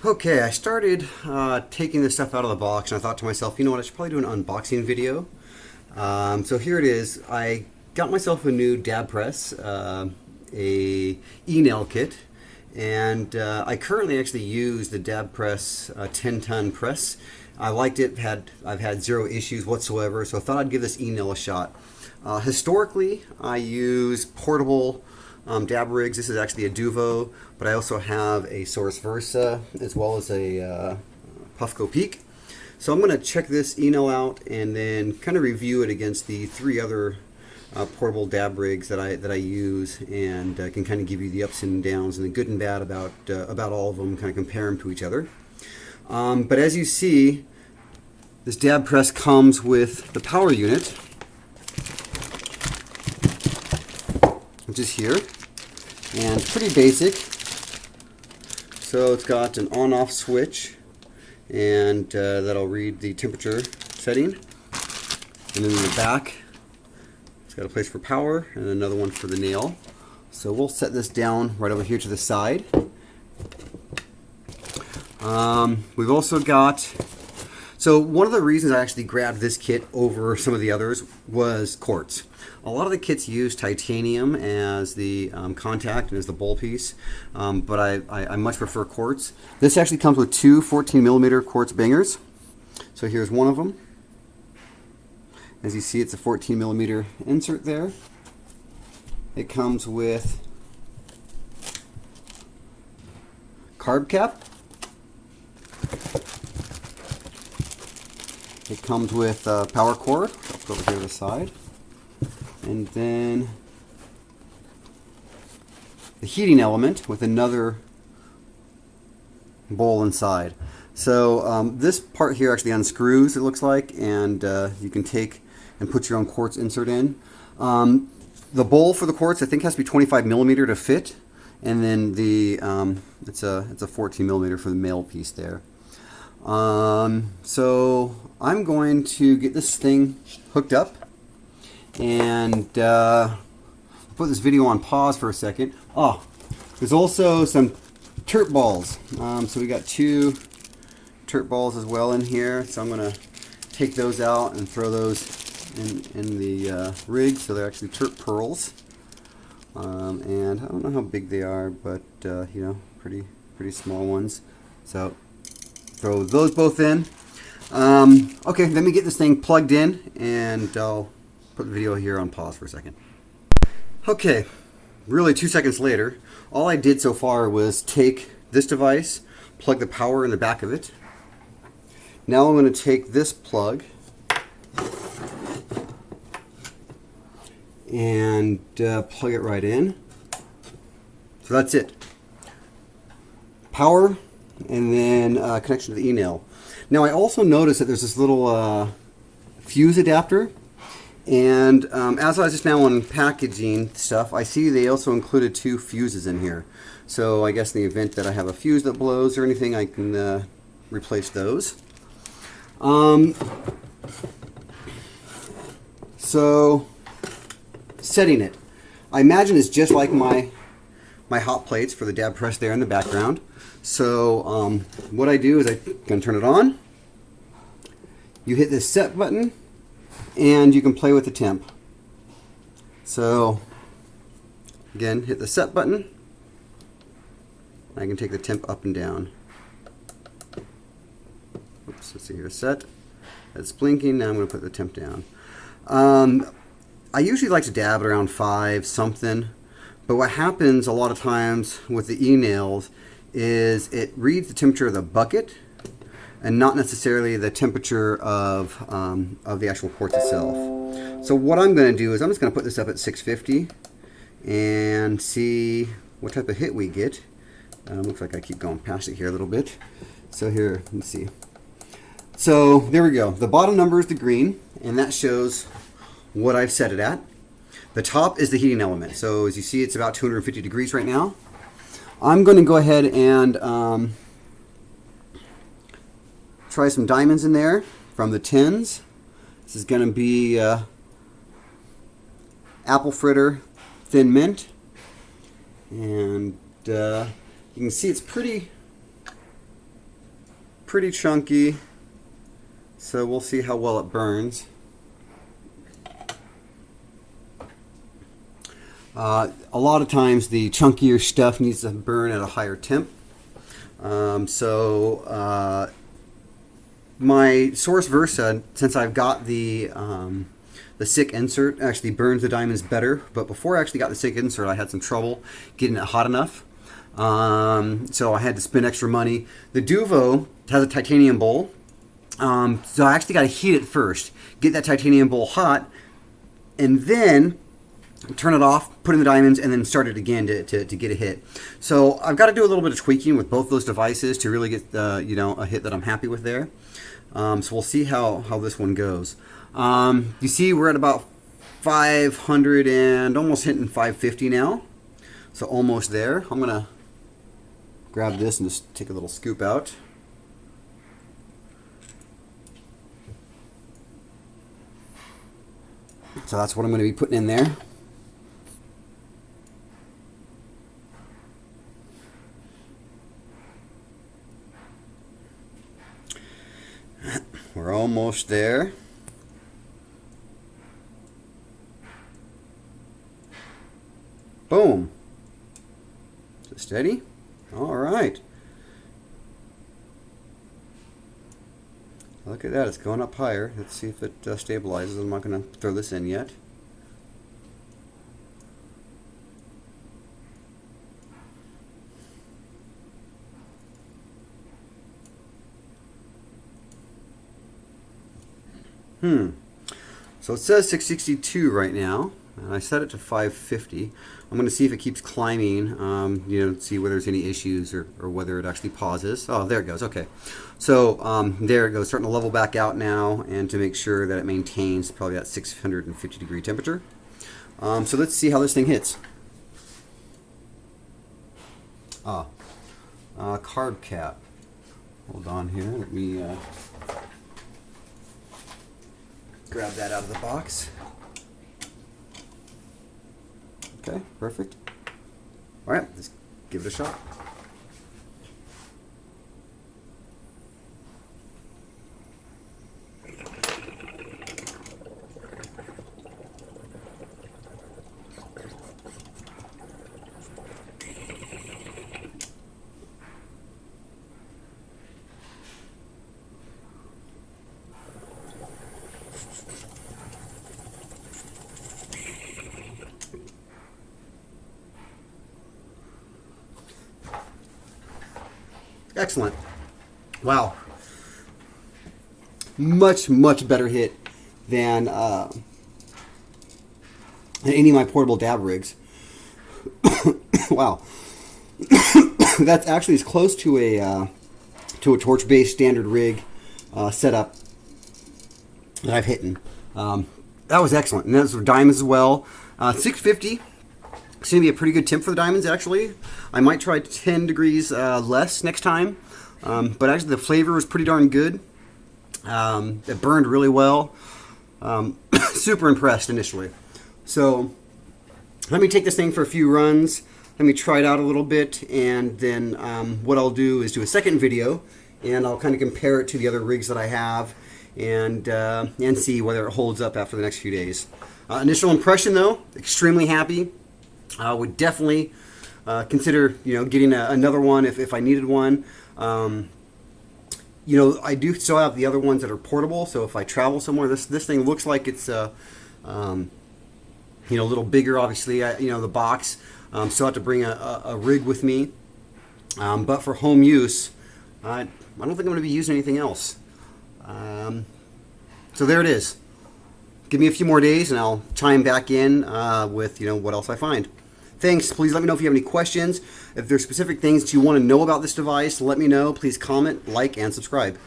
Okay, I started taking this stuff out of the box, and I thought to myself, you know what, I should probably do an unboxing video. So here it is. I got myself a new Dabpress, a e-nail kit, and I currently actually use the Dabpress 10-ton press. I liked it. I've had zero issues whatsoever, so I thought I'd give this e-nail a shot. Historically, I use portable dab rigs. This is actually a Duvo, but I also have a Source Versa as well as a Puffco Peak. So I'm going to check this e-nail out and then kind of review it against the three other portable dab rigs that I use, and can kind of give you the ups and downs and the good and bad about all of them, kind of compare them to each other. But as you see, this Dabpress comes with the power unit, which is here, and pretty basic. So it's got an on-off switch, and that'll read the temperature setting. And then in the back, it's got a place for power and another one for the nail. So we'll set this down right over here to the side. We've also got, so one of the reasons I actually grabbed this kit over some of the others was quartz. A lot of the kits use titanium as the contact and as the bowl piece, but I much prefer quartz. This actually comes with two 14mm quartz bangers. So here's one of them. As you see, it's a 14mm insert there. It comes with Carb Cap. It comes with power cord. Let's go over here to the side. And then the heating element with another bowl inside. So this part here actually unscrews, it looks like, and you can take and put your own quartz insert in. The bowl for the quartz, I think, has to be 25mm to fit, and then the it's a 14mm for the male piece there. So I'm going to get this thing hooked up and put this video on pause for a second. Oh, there's also some terp balls. So we got two terp balls as well in here. So I'm going to take those out and throw those in the rig. So they're actually terp pearls. And I don't know how big they are, but you know, pretty small ones. So throw those both in. Okay, let me get this thing plugged in, and I'll put the video here on pause for a second. Okay, really 2 seconds later, all I did so far was take this device, plug the power in the back of it. Now I'm going to take this plug and plug it right in. So that's it. Power, and then connection to the e-nail. Now I also noticed that there's this little fuse adapter, and as I was just now unpackaging stuff, I see they also included two fuses in here. So I guess in the event that I have a fuse that blows or anything, I can replace those. So setting it, I imagine it's just like my hot plates for the Dabpress there in the background. So what I do is I'm going to turn it on. You hit this set button, and you can play with the temp. So again, hit the set button. I can take the temp up and down. Oops, let's see here, set. That's blinking. Now I'm going to put the temp down. I usually like to dab at around 5 something, but what happens a lot of times with the e-nails is it reads the temperature of the bucket and not necessarily the temperature of the actual quartz itself. So what I'm going to do is I'm just going to put this up at 650 and see what type of hit we get. Looks like I keep going past it here a little bit. So here, let's see. So there we go. The bottom number is the green, and that shows what I've set it at. The top is the heating element. So as you see, it's about 250 degrees right now. I'm going to go ahead and try some diamonds in there from the tins. This is going to be apple fritter thin mint, and you can see it's pretty pretty chunky, so we'll see how well it burns. A lot of times the chunkier stuff needs to burn at a higher temp. My Source Versa, since I've got the SICK insert, actually burns the diamonds better. But before I actually got the SICK insert, I had some trouble getting it hot enough. So I had to spend extra money. The Duvo has a titanium bowl. So I actually got to heat it first, get that titanium bowl hot, and then turn it off, put in the diamonds, and then start it again to get a hit. So I've got to do a little bit of tweaking with both those devices to really get a hit that I'm happy with there. So we'll see how this one goes. You see we're at about 500 and almost hitting 550 now. So almost there. I'm going to grab this and just take a little scoop out. So that's what I'm going to be putting in there. We're almost there. Boom. Is it steady? All right. Look at that, it's going up higher. Let's see if it stabilizes. I'm not going to throw this in yet. So it says 662 right now, and I set it to 550. I'm going to see if it keeps climbing, see whether there's any issues or whether it actually pauses. Oh, there it goes. Okay. So there it goes, starting to level back out now, and to make sure that it maintains probably that 650 degree temperature. So let's see how this thing hits. Carb Cap. Hold on here. Let me grab that out of the box. Okay, perfect. All right, let's give it a shot. Excellent. Wow. Much better hit than any of my portable dab rigs. Wow. That's actually as close to a torch-based standard rig setup that I've hit. That was excellent. And that's for diamonds as well. 650. It's going to be a pretty good temp for the diamonds, actually. I might try 10 degrees less next time. But actually, the flavor was pretty darn good. It burned really well. Super impressed initially. So let me take this thing for a few runs. Let me try it out a little bit. And then what I'll do is do a second video. And I'll kind of compare it to the other rigs that I have. And see whether it holds up after the next few days. Initial impression, though, extremely happy. I would definitely consider, getting another one if I needed one. I do still have the other ones that are portable, so if I travel somewhere, this thing looks like it's a little bigger. Obviously, the box. Still have to bring a rig with me, but for home use, I don't think I'm going to be using anything else. So there it is. Give me a few more days, and I'll chime back in with what else I find. Thanks. Please let me know if you have any questions. If there's specific things that you want to know about this device, let me know. Please comment, like, and subscribe.